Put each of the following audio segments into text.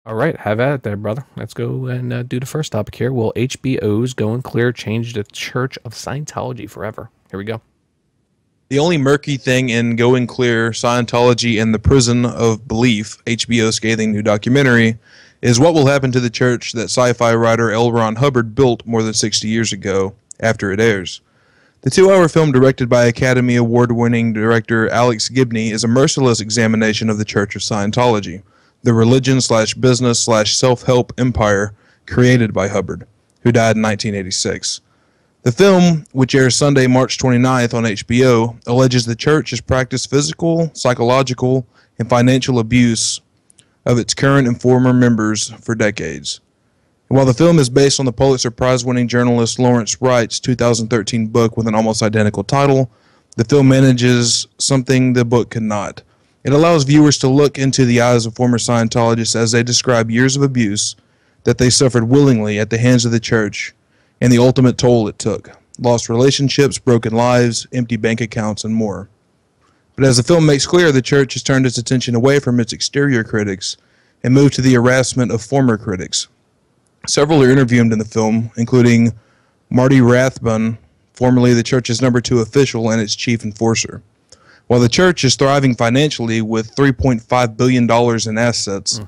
All right, have at it there, brother. Let's go and do the first topic here. Will HBO's Going Clear change the Church of Scientology forever? Here we go. The only murky thing in Going Clear, Scientology, and the Prison of Belief, HBO's scathing new documentary, is what will happen to the church that sci-fi writer L. Ron Hubbard built more than 60 years ago after it airs. The two-hour film, directed by Academy Award-winning director Alex Gibney, is a merciless examination of the Church of Scientology, the religion/business/self-help empire created by Hubbard, who died in 1986. The film, which airs Sunday, March 29th on HBO, alleges the church has practiced physical, psychological, and financial abuse of its current and former members for decades. And while the film is based on the Pulitzer Prize-winning journalist Lawrence Wright's 2013 book with an almost identical title, the film manages something the book could not. It allows viewers to look into the eyes of former Scientologists as they describe years of abuse that they suffered willingly at the hands of the church and the ultimate toll it took: lost relationships, broken lives, empty bank accounts, and more. But as the film makes clear, the church has turned its attention away from its exterior critics and moved to the harassment of former critics. Several are interviewed in the film, including Marty Rathbun, formerly the church's #2 official and its chief enforcer. While the church is thriving financially with $3.5 billion in assets,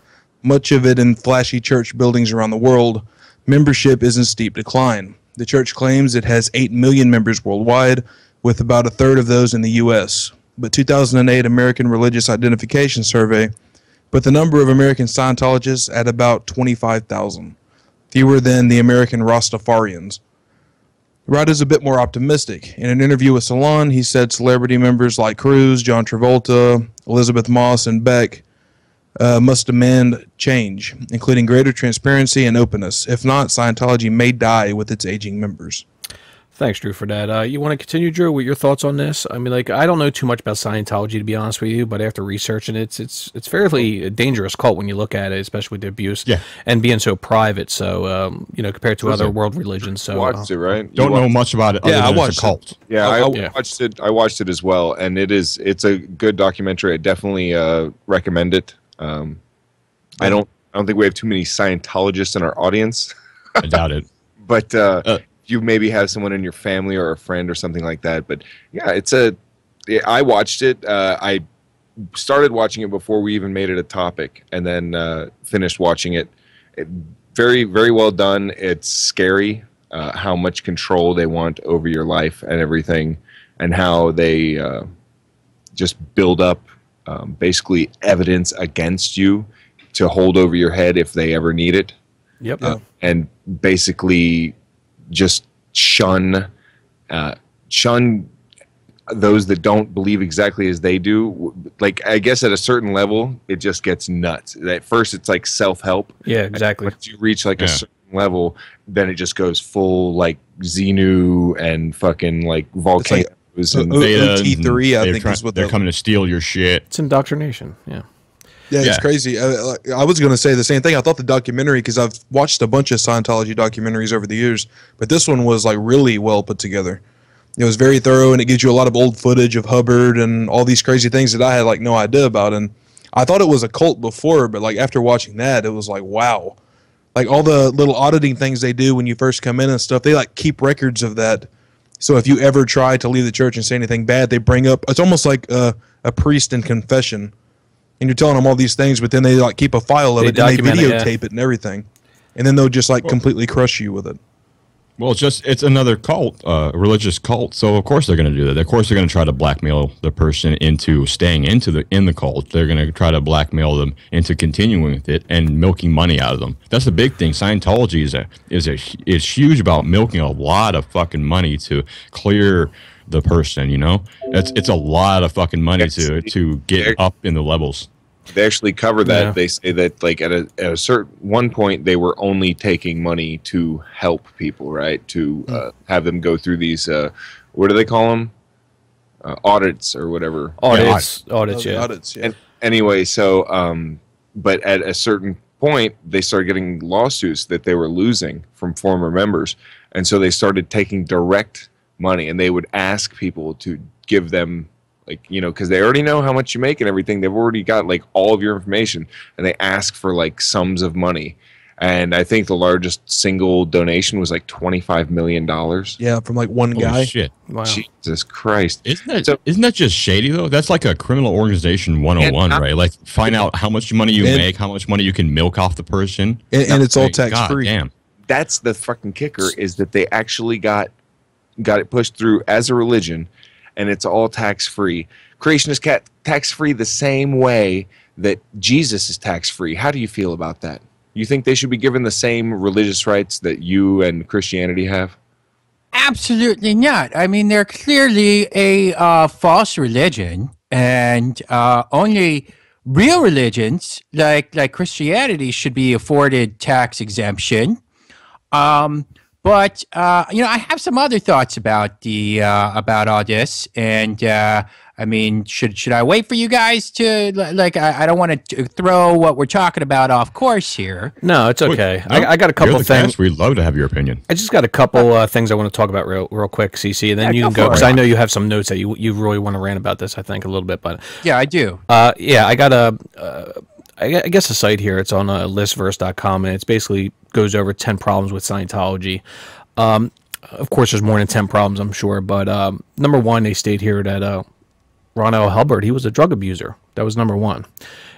much of it in flashy church buildings around the world, membership is in steep decline. The church claims it has 8 million members worldwide, with about a third of those in the U.S. But 2008 American Religious Identification Survey put the number of American Scientologists at about 25,000, fewer than the American Rastafarians. Wright is a bit more optimistic. In an interview with Salon, he said celebrity members like Cruz, John Travolta, Elizabeth Moss, and Beck must demand change, including greater transparency and openness. If not, Scientology may die with its aging members. Thanks, Drew, for that. You want to continue, Drew, with your thoughts on this? I mean, like, I don't know too much about Scientology, to be honest with you, but after researching it, it's fairly a dangerous cult when you look at it, especially with the abuse and being so private. So, compared to other world religions. So, you watched it, right? Don't know much about it. Yeah, I watched a cult. Yeah, I watched it. I watched it as well, and it's a good documentary. I definitely recommend it. I don't think we have too many Scientologists in our audience. I doubt it. But you maybe have someone in your family or a friend or something like that. But yeah, I watched it. I started watching it before we even made it a topic, and then finished watching it. Very, very well done. It's scary how much control they want over your life and everything, and how they just build up basically evidence against you to hold over your head if they ever need it. Yep. And basically just shun those that don't believe exactly as they do. Like, I guess at a certain level, it just gets nuts. At first, it's like self-help. Yeah, exactly. Once you reach like a certain level, then it just goes full like Xenu and fucking like volcanoes. And OT3, I think, is what they're coming to steal your shit. It's indoctrination. Yeah. Yeah, it's crazy. I was going to say the same thing. I thought the documentary, because I've watched a bunch of Scientology documentaries over the years, but this one was like really well put together. It was very thorough, and it gives you a lot of old footage of Hubbard and all these crazy things that I had like no idea about. And I thought it was a cult before, but like after watching that, it was like, wow. Like all the little auditing things they do when you first come in and stuff, they like keep records of that. So if you ever try to leave the church and say anything bad, they bring up, it's almost like a priest in confession. And you're telling them all these things, but then they like keep a file of it and they videotape it and everything. And then they'll just like completely crush you with it. Well, it's another cult, a religious cult. So of course they're going to do that. Of course they're going to try to blackmail the person into staying in the cult. They're going to try to blackmail them into continuing with it and milking money out of them. That's the big thing. Scientology is huge about milking a lot of fucking money to clear the person. You know, it's a lot of fucking money to get up in the levels. They actually cover that. Yeah. They say that like at a certain one point they were only taking money to help people, right? To have them go through these what do they call them? Audits or whatever. Audits, yeah. And anyway, so but at a certain point they started getting lawsuits that they were losing from former members, and so they started taking direct money, and they would ask people to give them Like, because they already know how much you make and everything. They've already got like all of your information, and they ask for like sums of money. And I think the largest single donation was like $25 million. Yeah, from like one guy. Holy shit. Wow. Jesus Christ. Isn't that just shady, though? That's like a criminal organization 101, right? Like, find out how much money you make, how much money you can milk off the person. And it's all tax-free. Damn. That's the fucking kicker, is that they actually got it pushed through as a religion, and it's all tax-free. Creation is tax-free the same way that Jesus is tax-free. How do you feel about that? You think they should be given the same religious rights that you and Christianity have? Absolutely not. I mean, they're clearly a false religion, and only real religions like Christianity should be afforded tax exemption. But I have some other thoughts about about all this, and I mean, should I wait for you guys to I don't want to throw what we're talking about off course here. No, it's okay. No, I got a couple of things. We'd love to have your opinion. I just got a couple things I want to talk about real quick, CC, and then you can go, because I know you have some notes that you really want to rant about this, I think, a little bit. But yeah, I do. I got I guess a site here. It's on listverse.com, and it's basically goes over 10 problems with Scientology. Of course, there's more than 10 problems, I'm sure. But number one, they state here that Ron L. Hubbard, he was a drug abuser. That was number one.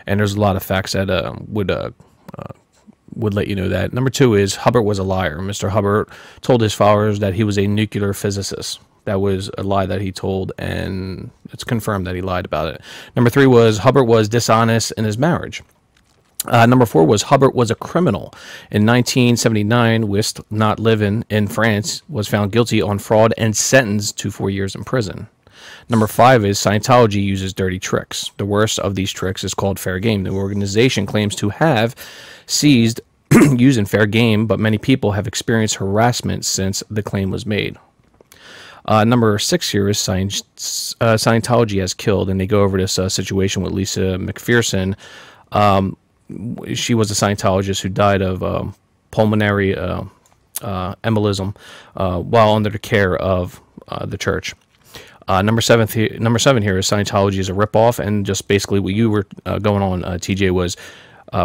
And there's a lot of facts that would let you know that. Number two is Hubbard was a liar. Mr. Hubbard told his followers that he was a nuclear physicist. That was a lie that he told, and it's confirmed that he lied about it. Number three was Hubbard was dishonest in his marriage. Number four was Hubbard was a criminal. In 1979, Wist, not living in France, was found guilty on fraud and sentenced to 4 years in prison. Number five is Scientology uses dirty tricks. The worst of these tricks is called fair game. The organization claims to have seized using fair game, but many people have experienced harassment since the claim was made. Number six here is Scientology has killed, and they go over this situation with Lisa McPherson. She was a Scientologist who died of pulmonary embolism while under the care of the church. Number seven here is Scientology is a ripoff, and just basically what you were going on, TJ, was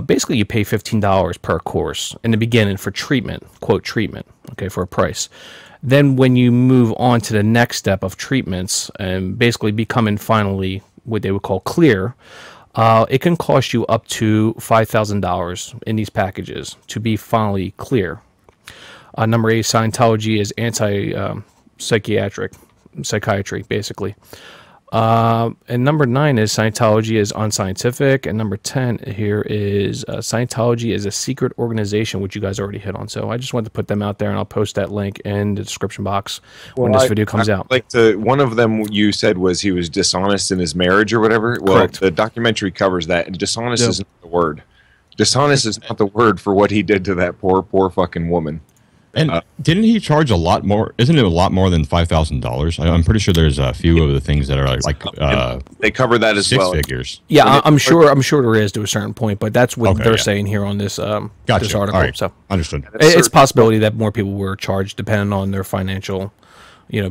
basically you pay $15 per course in the beginning for treatment, quote treatment, okay, for a price. Then when you move on to the next step of treatments and basically becoming finally what they would call clear, it can cost you up to $5,000 in these packages to be finally clear. Number eight, Scientology is psychiatry, basically. And number nine is Scientology is unscientific. And number 10 here is Scientology is a secret organization, which you guys already hit on. So I just wanted to put them out there, and I'll post that link in the description box when this video comes out. One of them you said was he was dishonest in his marriage or whatever. Well, correct. The documentary covers that, and dishonest isn't the word. Dishonest is not the word for what he did to that poor fucking woman. And didn't he charge a lot more? Isn't it a lot more than $5,000? I'm pretty sure there's a few of the things that are like they cover that as well. Six figures. Yeah, I'm sure there is to a certain point, but that's what they're saying here on this this article. Right. So understood. It's a possibility that more people were charged depending on their financial,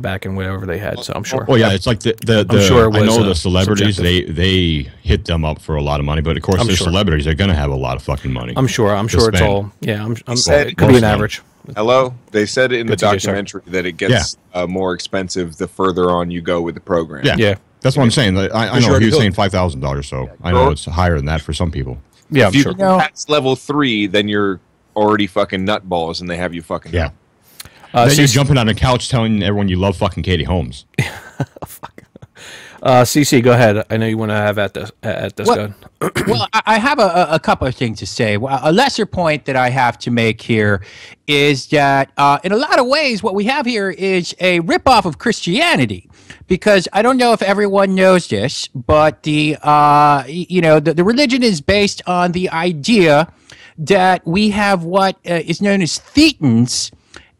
back in whatever they had. So I'm sure. Well, yeah, it's like I'm sure it was, I know the celebrities they hit them up for a lot of money, but of course they're celebrities. They're going to have a lot of fucking money. I'm sure it's all. Yeah, it could be an average. Hello? They said in the documentary that it gets more expensive the further on you go with the program. Yeah. That's what I'm saying. I know he was saying $5,000, so I know it's higher than that for some people. Yeah, if you pass level 3, then you're already fucking nutballs, and they have you fucking then you're jumping on a couch telling everyone you love fucking Katie Holmes. Fuck. CC, go ahead. I know you want to have at this gun. Well, I have a couple of things to say. Well, a lesser point that I have to make here is that in a lot of ways, what we have here is a ripoff of Christianity. Because I don't know if everyone knows this, but the religion is based on the idea that we have what is known as thetans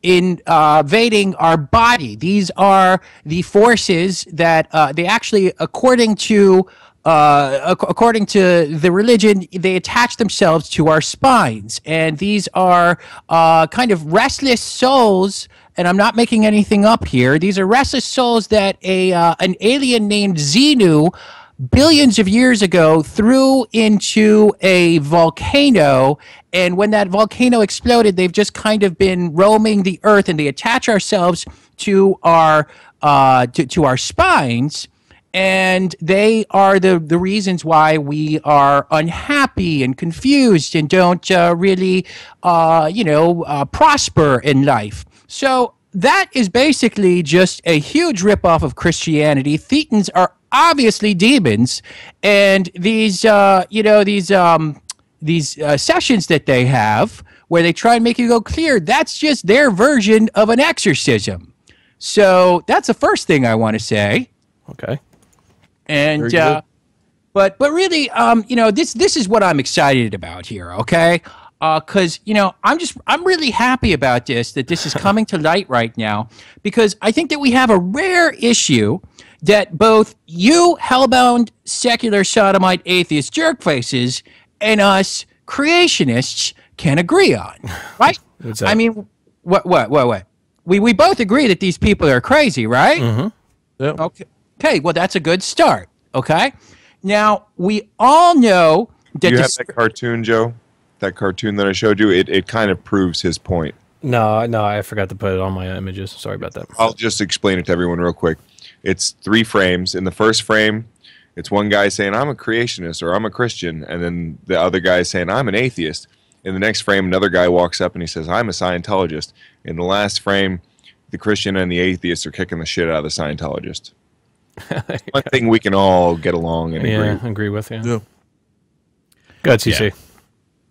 invading our body. These are the forces that they actually, according to the religion, they attach themselves to our spines, and these are kind of restless souls and I'm not making anything up here. These are restless souls that an alien named Xenu billions of years ago threw into a volcano, and when that volcano exploded, they've just kind of been roaming the earth, and they attach ourselves to our spines, and they are the reasons why we are unhappy and confused and don't really prosper in life. So that is basically just a huge ripoff of Christianity. Thetans are obviously demons, and these sessions that they have where they try and make you go clear, that's just their version of an exorcism. So that's the first thing I want to say. Okay. And but really, this is what I'm excited about here. Okay. Because I'm really happy about this, that this is coming to light right now, because I think that we have a rare issue that both you hellbound secular sodomite atheist jerkfaces and us creationists can agree on, right? What's that? I mean, what? We both agree that these people are crazy, right? Mm-hmm. Yep. Okay. Well, that's a good start. Okay. Now we all know that You have that cartoon, Joe? That cartoon that I showed you, it kind of proves his point. No, I forgot to put it on my images. Sorry about that. I'll just explain it to everyone real quick. It's 3 frames. In the first frame, it's one guy saying, I'm a creationist or I'm a Christian. And then the other guy is saying, I'm an atheist. In the next frame, another guy walks up and he says, I'm a Scientologist. In the last frame, the Christian and the atheist are kicking the shit out of the Scientologist. One thing we can all get along and agree with you. Yeah. Go ahead, CC. Yeah.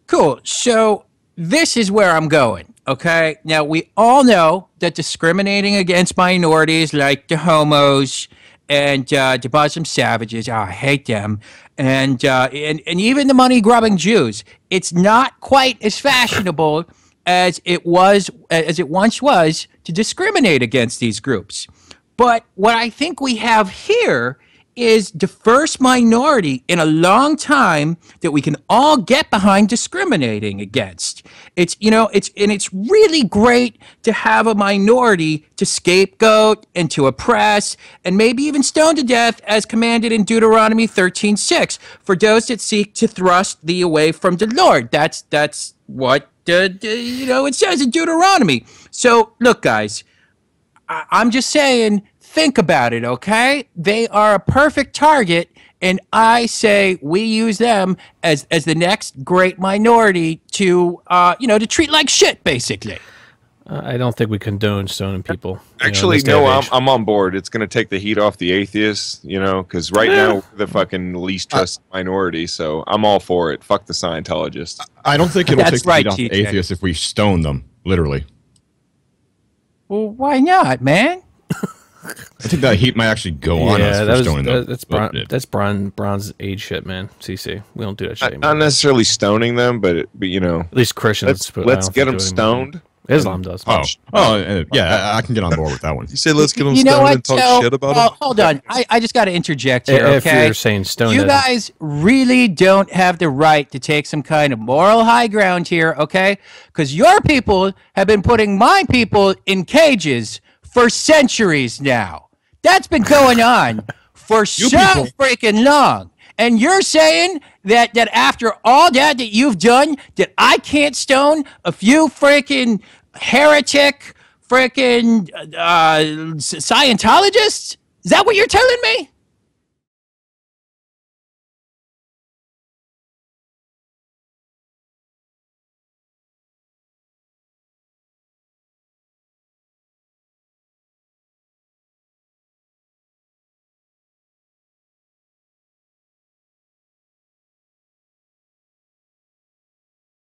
Cool. So this is where I'm going. Okay. Now we all know that discriminating against minorities like the homos and the Muslim savages, I hate them, and even the money grubbing Jews, it's not quite as fashionable as it once was to discriminate against these groups. But what I think we have here is the first minority in a long time that we can all get behind discriminating against. It's really great to have a minority to scapegoat and to oppress and maybe even stone to death, as commanded in Deuteronomy 13:6, for those that seek to thrust thee away from the Lord. That's what it says in Deuteronomy. So look, guys, I'm just saying, think about it, okay? They are a perfect target, and I say we use them as the next great minority to treat like shit, basically. I don't think we condone stoning people. Actually, no, I'm on board. It's going to take the heat off the atheists, because right now we're the fucking least trusted minority, so I'm all for it. Fuck the Scientologists. I don't think it'll That's take the heat right, off the TJ. atheists if we stone them, literally. Well, why not, man? I think that heat might actually go on us for stoning them. That's Bronze Age shit, man. CC, we don't do that shit anymore. Not necessarily stoning them, but At least Christians. let's get them stoned. Islam does. Yeah, I can get on board with that one. You say let's get them You know stoned what, and talk Joe? shit about them? Hold on. I just got to interject here, If okay? you're saying stone, You guys really don't have the right to take some kind of moral high ground here, okay? Because your people have been putting my people in cages for centuries now. That's been going on for so freaking long. And you're saying that after all that you've done, that I can't stone a few freaking heretic freaking Scientologists? Is that what you're telling me?